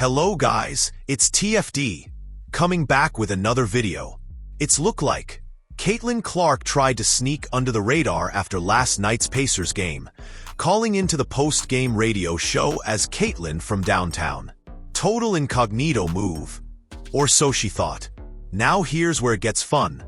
Hello guys, it's TFD, coming back with another video. It's look like Caitlyn Clark tried to sneak under the radar after last night's Pacers game, calling into the post-game radio show as Caitlyn from downtown. Total incognito move. Or so she thought. Now here's where it gets fun.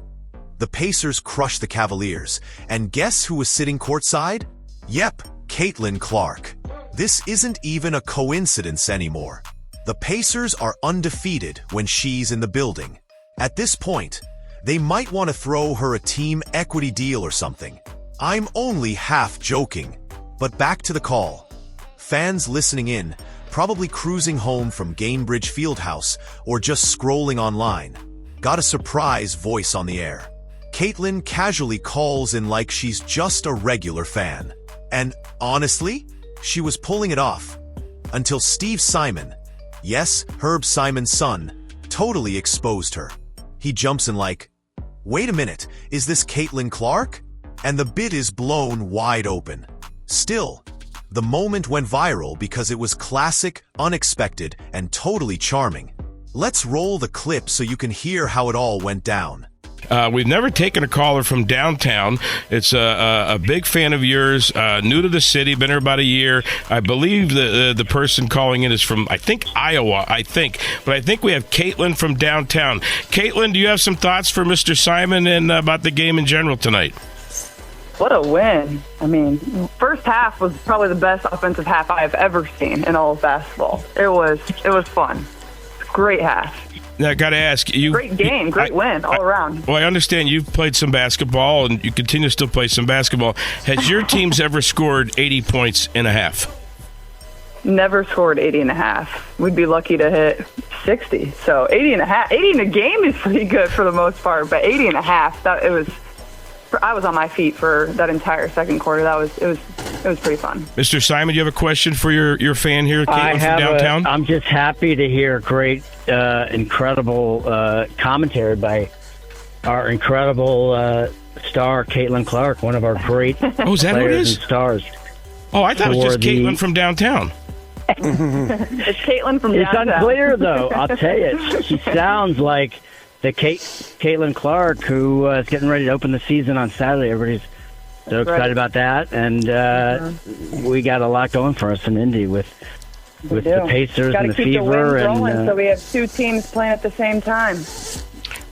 The Pacers crushed the Cavaliers, and guess who was sitting courtside? Yep, Caitlyn Clark. This isn't even a coincidence anymore. The Pacers are undefeated when she's in the building. At this point, they might want to throw her a team equity deal or something. I'm only half joking. But back to the call. Fans listening in, probably cruising home from Gainbridge Fieldhouse or just scrolling online, got a surprise voice on the air. Caitlyn casually calls in like she's just a regular fan. And honestly, she was pulling it off. Until Steve Simon, yes, Herb Simon's son, totally exposed her. He jumps in like, wait a minute, is this Caitlyn Clark? And the bid is blown wide open. Still, the moment went viral because it was classic, unexpected, and totally charming. Let's roll the clip so you can hear how it all went down. We've never taken a caller from downtown. It's a big fan of yours, new to the city, been here about a year. I believe the person calling in is from, I think, Iowa, But I think we have Caitlyn from downtown. Caitlyn, do you have some thoughts for Mr. Simon and about the game in general tonight? What a win. I mean, first half was probably the best offensive half I've ever seen in all of basketball. It was fun. Great half. Now, I got to ask you. Great game, great win all around. Well, I understand you've played some basketball and you continue to still play some basketball. Has your teams ever scored 80 points in a half? Never scored 80 and a half. We'd be lucky to hit 60. So 80 and a half. 80 in a game is pretty good for the most part, but 80 and a half, I was on my feet for that entire second quarter. It was pretty fun. Mr. Simon, do you have a question for your fan here, Caitlyn from downtown? I'm just happy to hear great, incredible commentary by our incredible star, Caitlyn Clark, one of our great is that who it is? And stars. Oh, I thought it was just Caitlyn from downtown. It's Caitlyn from downtown. It's unclear, though. I'll tell you. She sounds like the Caitlyn Clark who is getting ready to open the season on Saturday. Everybody's so excited about that, and we got a lot going for us in Indy with the Pacers and the Fever. So we have two teams playing at the same time.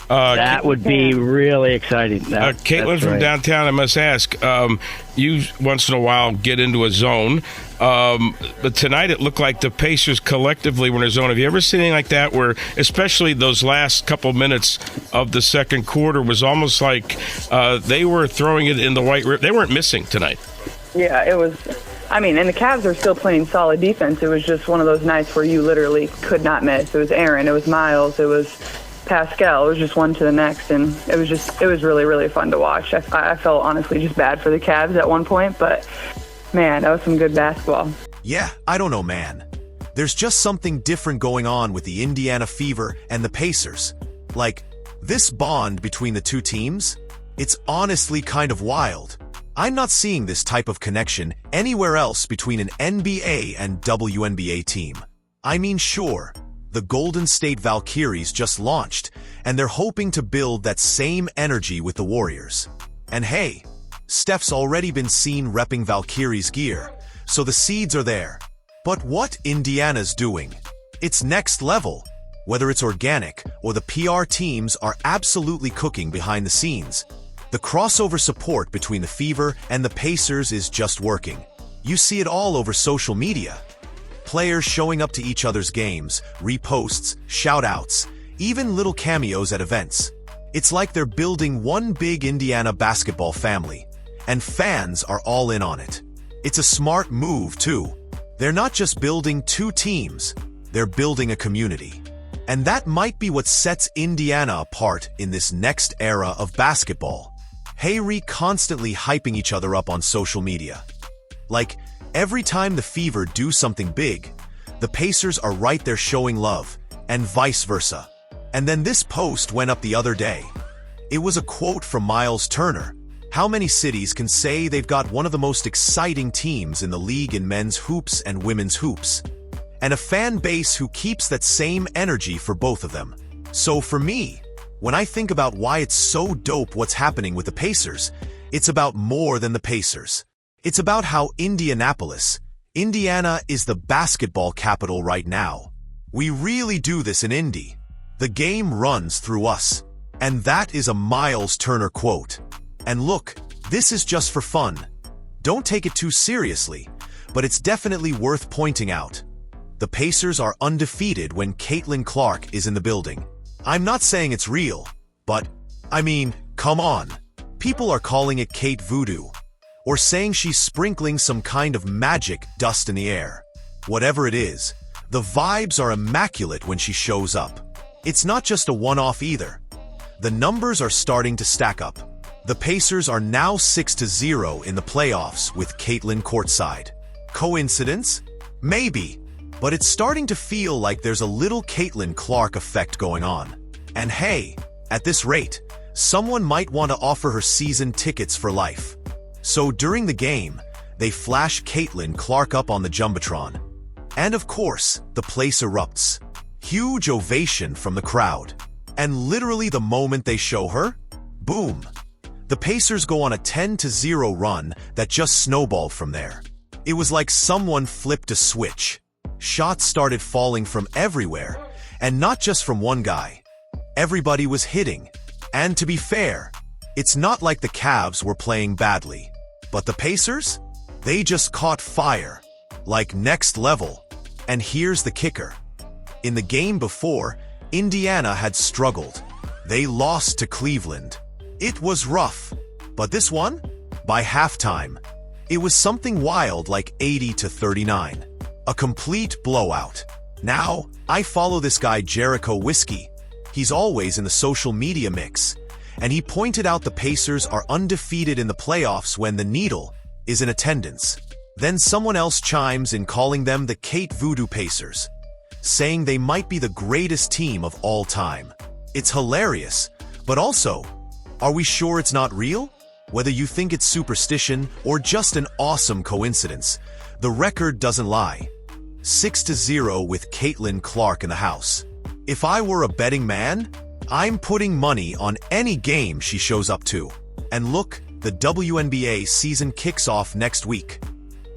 That would be really exciting. Caitlyn from downtown, I must ask, you once in a while get into a zone, but tonight it looked like the Pacers collectively were in a zone. Have you ever seen anything like that where, especially those last couple minutes of the second quarter, was almost like they were throwing it in the white river? They weren't missing tonight. Yeah, it was. I mean, and the Cavs are still playing solid defense. It was just one of those nights where you literally could not miss. It was Aaron, it was Miles, it was Pascal. It was just one to the next, and it was really, really fun to watch. I felt honestly just bad for the Cavs at one point, but man, that was some good basketball. Yeah, I don't know, man. There's just something different going on with the Indiana Fever and the Pacers. Like, this bond between the two teams, it's honestly kind of wild. I'm not seeing this type of connection anywhere else between an NBA and WNBA team. I mean, sure, the Golden State Valkyries just launched, and they're hoping to build that same energy with the Warriors. And hey, Steph's already been seen repping Valkyries gear, so the seeds are there. But what Indiana's doing, it's next level. Whether it's organic or the PR teams are absolutely cooking behind the scenes. The crossover support between the Fever and the Pacers is just working. You see it all over social media. Players showing up to each other's games, reposts, shout-outs, even little cameos at events. It's like they're building one big Indiana basketball family, and fans are all in on it. It's a smart move, too. They're not just building two teams, they're building a community. And that might be what sets Indiana apart in this next era of basketball. Hayri constantly hyping each other up on social media. Like, every time the Fever do something big, the Pacers are right there showing love, and vice versa. And then this post went up the other day. It was a quote from Miles Turner. How many cities can say they've got one of the most exciting teams in the league in men's hoops and women's hoops? and a fan base who keeps that same energy for both of them. So for me, when I think about why it's so dope what's happening with the Pacers, it's about more than the Pacers. It's about how Indianapolis, Indiana is the basketball capital right now. We really do this in Indy. The game runs through us. And that is a Miles Turner quote. And look, this is just for fun. Don't take it too seriously, but it's definitely worth pointing out. The Pacers are undefeated when Caitlyn Clark is in the building. I'm not saying it's real, but, I mean, come on. People are calling it Kate Voodoo, or saying she's sprinkling some kind of magic dust in the air. Whatever it is, the vibes are immaculate when she shows up. It's not just a one-off either. The numbers are starting to stack up. The Pacers are now 6-0 in the playoffs with Caitlyn courtside. Coincidence? Maybe, but it's starting to feel like there's a little Caitlyn Clark effect going on. And hey, at this rate, someone might want to offer her season tickets for life. So during the game, they flash Caitlyn Clark up on the Jumbotron. And of course, the place erupts. Huge ovation from the crowd. And literally the moment they show her, boom. The Pacers go on a 10-0 run that just snowballed from there. It was like someone flipped a switch. Shots started falling from everywhere, and not just from one guy. Everybody was hitting. And to be fair, it's not like the Cavs were playing badly. But the Pacers? They just caught fire. Like next level. And here's the kicker. In the game before, Indiana had struggled. They lost to Cleveland. It was rough. But this one? By halftime, it was something wild like 80-39. A complete blowout. Now, I follow this guy Jericho Whiskey. He's always in the social media mix. And he pointed out the Pacers are undefeated in the playoffs when the needle is in attendance. Then someone else chimes in calling them the Kate Voodoo Pacers, saying they might be the greatest team of all time. It's hilarious, but also, are we sure it's not real? Whether you think it's superstition or just an awesome coincidence, the record doesn't lie. 6-0 with Caitlyn Clark in the house. If I were a betting man, I'm putting money on any game she shows up to. And look, the WNBA season kicks off next week.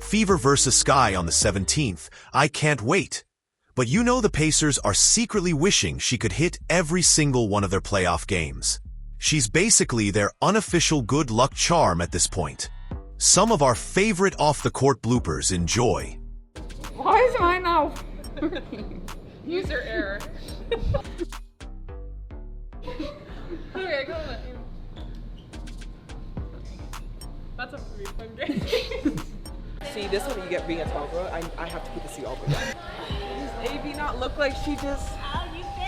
Fever vs. Sky on the 17th. I can't wait. But you know the Pacers are secretly wishing she could hit every single one of their playoff games. She's basically their unofficial good luck charm at this point. Some of our favorite off-the-court bloopers enjoy. Why is mine now working? User error. Okay, go on. That's a pretty fun game. See, this one you get being a Tobra, I have to put the C all the way. Does AB not look like she just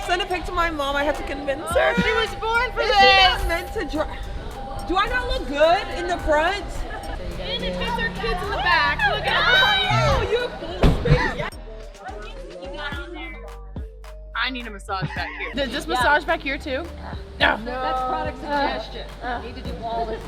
sent a pic to my mom? I have to convince her. She was born for Is this. she not meant to drive? Do I not look good in the front? And it fits our kids in the back. Look at Oh, you have full space. I need a massage back here. Does this massage back here too? No. That's product suggestion. Need to do all this.